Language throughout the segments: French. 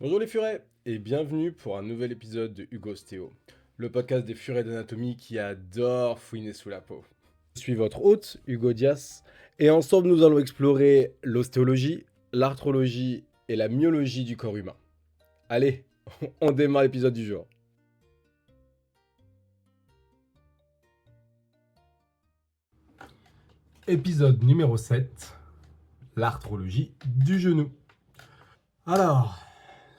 Bonjour les furets et bienvenue pour un nouvel épisode de Hugo Stéo, le podcast des furets d'anatomie qui adore fouiner sous la peau. Je suis votre hôte, Hugo Dias, et ensemble nous allons explorer l'ostéologie, l'arthrologie et la myologie du corps humain. Allez, on démarre l'épisode du jour. Épisode numéro 7, l'arthrologie du genou. Alors,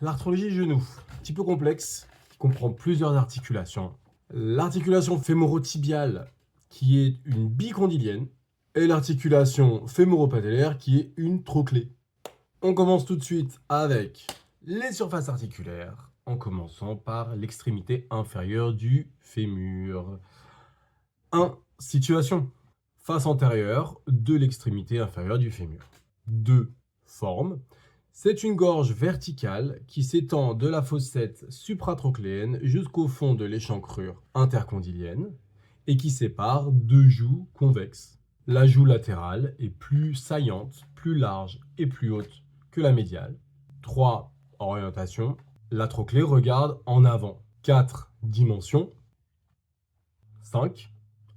l'arthrologie du genou, un petit peu complexe, qui comprend plusieurs articulations. L'articulation fémoro-tibiale, qui est une bicondylienne, et l'articulation fémoro-patellaire, qui est une trochlée. On commence tout de suite avec les surfaces articulaires, en commençant par l'extrémité inférieure du fémur. 1. Situation. Face antérieure de l'extrémité inférieure du fémur. 2. Forme. C'est une gorge verticale qui s'étend de la fossette supratrochléenne jusqu'au fond de l'échancrure intercondylienne et qui sépare deux joues convexes. La joue latérale est plus saillante, plus large et plus haute que la médiale. 3. Orientation. La trochlée regarde en avant. 4. Dimension. 5.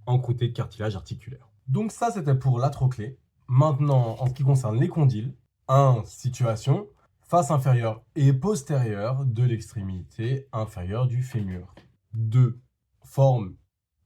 Encroûté de cartilage articulaire. Donc ça, c'était pour la trochlée. Maintenant, en ce qui concerne les condyles, 1. Situation, face inférieure et postérieure de l'extrémité inférieure du fémur. 2. Forme,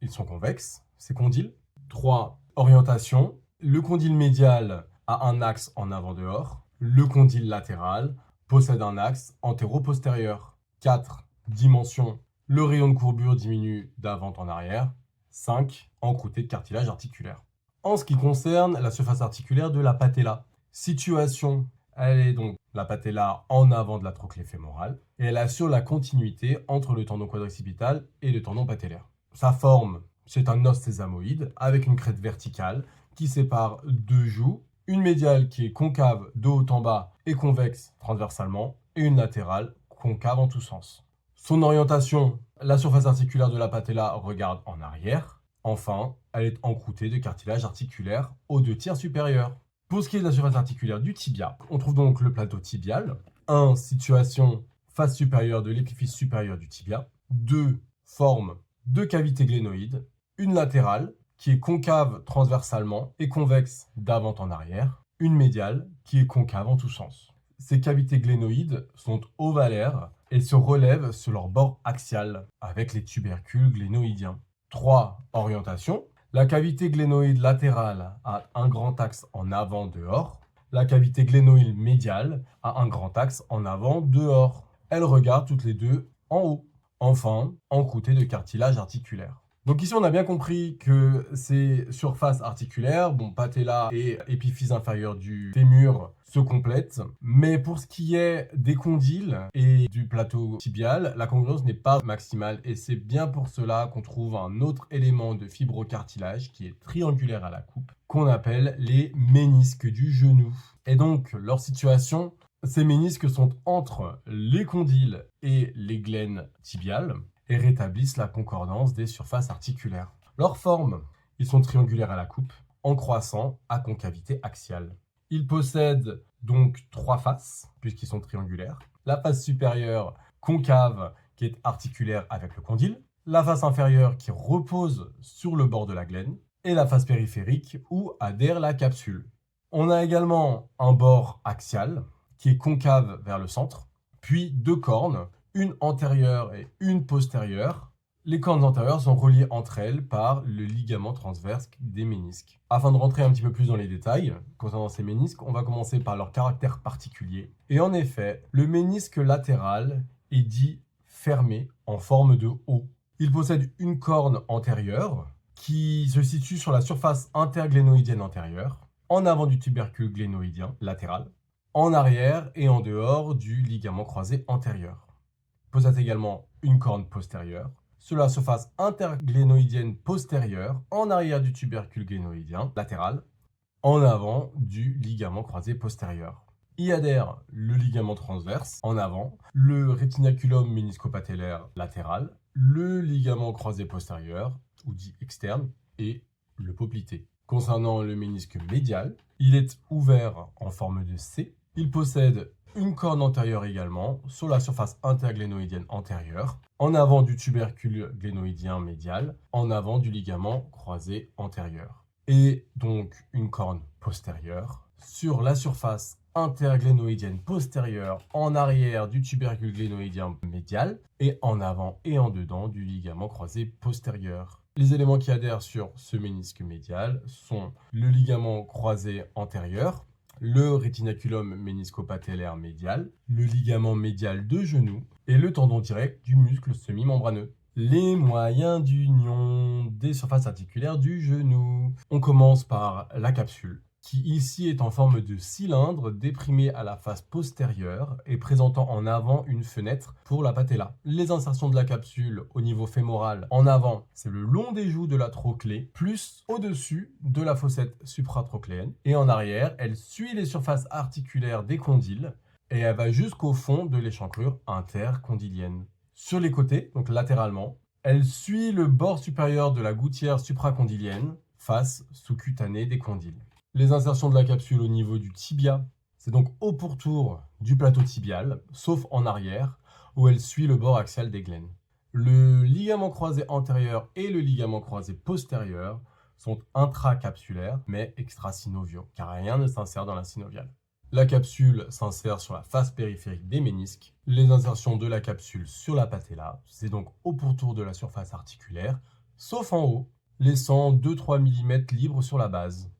ils sont convexes, ces condyles. 3. Orientation, le condyle médial a un axe en avant-dehors. Le condyle latéral possède un axe antéro-postérieur. 4. Dimension, le rayon de courbure diminue d'avant en arrière. 5. Encroûté de cartilage articulaire. En ce qui concerne la surface articulaire de la patella, situation, elle est donc la patella en avant de la trochlée fémorale et elle assure la continuité entre le tendon quadricipital et le tendon patellaire. Sa forme, c'est un os sésamoïde avec une crête verticale qui sépare deux joues, une médiale qui est concave de haut en bas et convexe transversalement et une latérale concave en tous sens. Son orientation, la surface articulaire de la patella regarde en arrière. Enfin, elle est encroûtée de cartilage articulaire aux deux tiers supérieurs. Pour ce qui est de la surface articulaire du tibia, on trouve donc le plateau tibial. 1. Situation face supérieure de l'épiphyse supérieure du tibia. 2. Forme de cavité glénoïde. Une latérale qui est concave transversalement et convexe d'avant en arrière. Une médiale qui est concave en tous sens. Ces cavités glénoïdes sont ovalaires et se relèvent sur leur bord axial avec les tubercules glénoïdiens. 3. Orientation. La cavité glénoïde latérale a un grand axe en avant-dehors. La cavité glénoïde médiale a un grand axe en avant-dehors. Elles regardent toutes les deux en haut. Enfin, encroûtées de cartilage articulaire. Donc ici, on a bien compris que ces surfaces articulaires, patella et épiphyse inférieure du fémur, se complètent. Mais pour ce qui est des condyles et du plateau tibial, la congruence n'est pas maximale. Et c'est bien pour cela qu'on trouve un autre élément de fibrocartilage qui est triangulaire à la coupe, qu'on appelle les ménisques du genou. Et donc, leur situation, ces ménisques sont entre les condyles et les glènes tibiales et rétablissent la concordance des surfaces articulaires. Leur forme, ils sont triangulaires à la coupe, en croissant à concavité axiale. Ils possèdent donc trois faces, puisqu'ils sont triangulaires. La face supérieure concave, qui est articulaire avec le condyle. La face inférieure qui repose sur le bord de la glène. Et la face périphérique où adhère la capsule. On a également un bord axial, qui est concave vers le centre, puis deux cornes, une antérieure et une postérieure. Les cornes antérieures sont reliées entre elles par le ligament transverse des ménisques. Afin de rentrer un petit peu plus dans les détails concernant ces ménisques, on va commencer par leur caractère particulier. Et en effet, le ménisque latéral est dit fermé en forme de O. Il possède une corne antérieure qui se situe sur la surface interglénoïdienne antérieure, en avant du tubercule glénoïdien latéral, en arrière et en dehors du ligament croisé antérieur. Il possède également une corne postérieure sur la surface interglénoïdienne postérieure, en arrière du tubercule glénoïdien latéral, en avant du ligament croisé postérieur. Y adhère le ligament transverse en avant, le rétinaculum ménisco-patellaire latéral, le ligament croisé postérieur, ou dit externe, et le poplité. Concernant le ménisque médial, il est ouvert en forme de C. Il possède Une corne antérieure également sur la surface interglénoïdienne antérieure, en avant du tubercule glénoïdien médial, en avant du ligament croisé antérieur. Et donc une corne postérieure sur la surface interglénoïdienne postérieure, en arrière du tubercule glénoïdien médial, et en avant et en dedans du ligament croisé postérieur. Les éléments qui adhèrent sur ce ménisque médial sont le ligament croisé antérieur, le rétinaculum ménisco-patellaire médial, le ligament médial de genou et le tendon direct du muscle semi-membraneux. Les moyens d'union des surfaces articulaires du genou. On commence par la capsule, qui ici est en forme de cylindre déprimé à la face postérieure et présentant en avant une fenêtre pour la patella. Les insertions de la capsule au niveau fémoral en avant, c'est le long des joues de la trochlée, plus au-dessus de la fossette supratrochléenne. Et en arrière, elle suit les surfaces articulaires des condyles et elle va jusqu'au fond de l'échancrure intercondylienne. Sur les côtés, donc latéralement, elle suit le bord supérieur de la gouttière supracondylienne, face sous-cutanée des condyles. Les insertions de la capsule au niveau du tibia, c'est donc au pourtour du plateau tibial, sauf en arrière, où elle suit le bord axial des glènes. Le ligament croisé antérieur et le ligament croisé postérieur sont intracapsulaires, mais extrasynoviaux, car rien ne s'insère dans la synoviale. La capsule s'insère sur la face périphérique des ménisques. Les insertions de la capsule sur la patella, c'est donc au pourtour de la surface articulaire, sauf en haut, laissant 2-3 mm libres sur la base.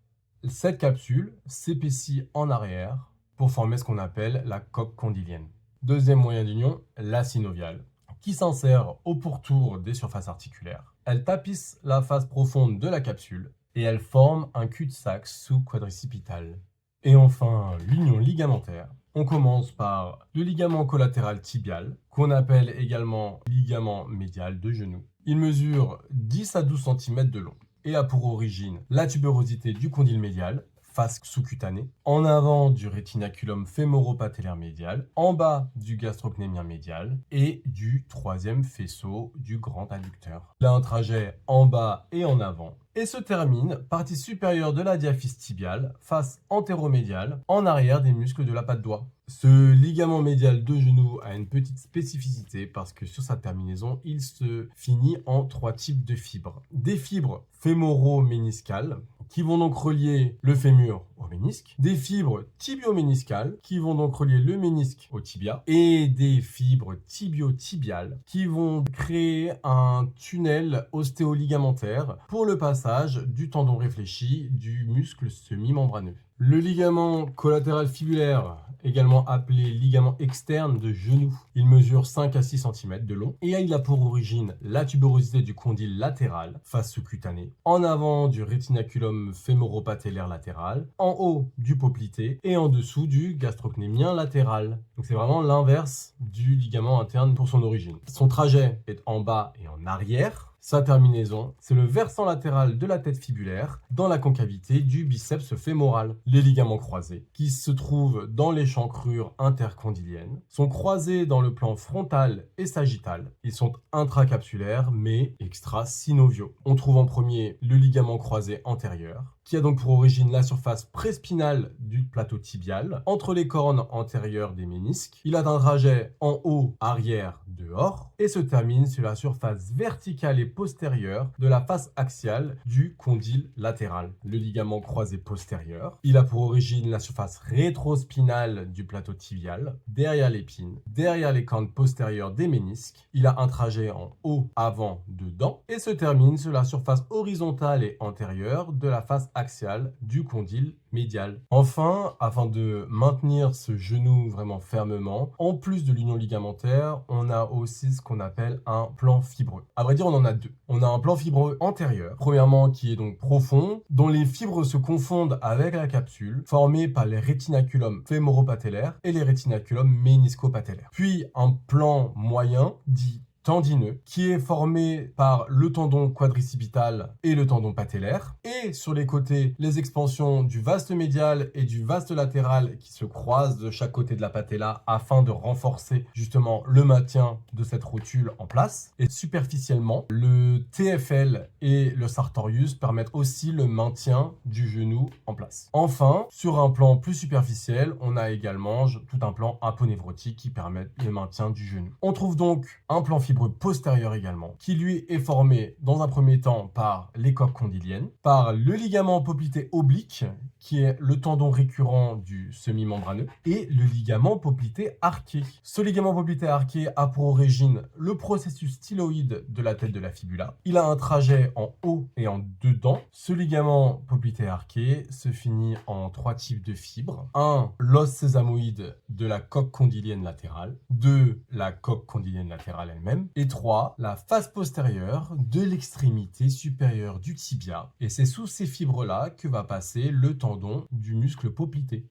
Cette capsule s'épaissit en arrière pour former ce qu'on appelle la coque condylienne. Deuxième moyen d'union, la synoviale, qui s'insère au pourtour des surfaces articulaires. Elle tapisse la face profonde de la capsule et elle forme un cul-de-sac sous-quadricipital. Et enfin, l'union ligamentaire. On commence par le ligament collatéral tibial, qu'on appelle également ligament médial de genou. Il mesure 10 à 12 cm de long et a pour origine la tuberosité du condyle médial, face sous-cutanée, en avant du rétinaculum fémoro-patellaire médial, en bas du gastrocnémien médial et du troisième faisceau du grand adducteur. Il a un trajet en bas et en avant et se termine partie supérieure de la diaphyse tibiale, face antéromédiale, en arrière des muscles de la patte doigt. Ce ligament médial de genou a une petite spécificité parce que sur sa terminaison, il se finit en 3 types de fibres. Des fibres fémoro-méniscales qui vont donc relier le fémur au ménisque, des fibres tibio-méniscales qui vont donc relier le ménisque au tibia et des fibres tibio-tibiales qui vont créer un tunnel ostéoligamentaire pour le passage du tendon réfléchi du muscle semi-membraneux. Le ligament collatéral fibulaire, également appelé ligament externe de genou, il mesure 5 à 6 cm de long et il a pour origine la tuberosité du condyle latéral, face sous-cutanée, en avant du rétinaculum fémoro-patellaire latéral, en haut du poplité et en dessous du gastrocnémien latéral. Donc c'est vraiment l'inverse du ligament interne pour son origine. Son trajet est en bas et en arrière. Sa terminaison, c'est le versant latéral de la tête fibulaire dans la concavité du biceps fémoral. Les ligaments croisés, qui se trouvent dans l'échancrure intercondylienne, sont croisés dans le plan frontal et sagittal. Ils sont intracapsulaires mais extrasynoviaux. On trouve en premier le ligament croisé antérieur, qui a donc pour origine la surface pré-spinale du plateau tibial, entre les cornes antérieures des ménisques. Il a un trajet en haut, arrière, dehors, et se termine sur la surface verticale et postérieure de la face axiale du condyle latéral. Le ligament croisé postérieur, il a pour origine la surface rétrospinale du plateau tibial, derrière l'épine, derrière les cornes postérieures des ménisques. Il a un trajet en haut, avant, dedans, et se termine sur la surface horizontale et antérieure de la face axiale du condyle médial. Enfin, afin de maintenir ce genou vraiment fermement, en plus de l'union ligamentaire, on a aussi ce qu'on appelle un plan fibreux. À vrai dire, on en a deux. On a un plan fibreux antérieur, premièrement qui est donc profond, dont les fibres se confondent avec la capsule, formé par les rétinaculums fémoro-patellaires et les rétinaculums ménisco-patellaires. Puis un plan moyen, dit tendineux qui est formé par le tendon quadricipital et le tendon patellaire, et sur les côtés, les expansions du vaste médial et du vaste latéral qui se croisent de chaque côté de la patella afin de renforcer justement le maintien de cette rotule en place. Et superficiellement, le TFL et le sartorius permettent aussi le maintien du genou en place. Enfin, sur un plan plus superficiel, on a également tout un plan aponévrotique qui permet le maintien du genou. On trouve donc un plan fibreux postérieur également, qui lui est formé dans un premier temps par les coques condyliennes, par le ligament poplité oblique, qui est le tendon récurrent du semi-membraneux, et le ligament poplité arqué. Ce ligament poplité arqué a pour origine le processus styloïde de la tête de la fibula. Il a un trajet en haut et en dedans. Ce ligament poplité arqué se finit en 3 types de fibres. 1. L'os sésamoïde de la coque condylienne latérale. 2. La coque condylienne latérale elle-même. Et 3. La face postérieure de l'extrémité supérieure du tibia. Et c'est sous ces fibres-là que va passer le tendon du muscle poplité.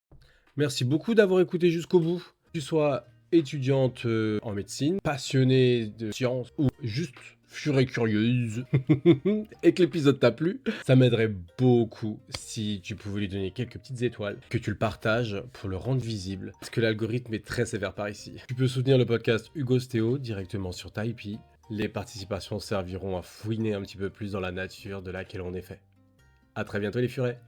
Merci beaucoup d'avoir écouté jusqu'au bout. Que tu sois étudiante en médecine, passionnée de sciences ou juste furée curieuse et que l'épisode t'a plu, ça m'aiderait beaucoup si tu pouvais lui donner quelques petites étoiles, que tu le partages pour le rendre visible, parce que l'algorithme est très sévère par ici. Tu peux soutenir le podcast Ugostéo directement sur Tipeee. Les participations serviront à fouiner un petit peu plus dans la nature de laquelle on est fait. À très bientôt les furets.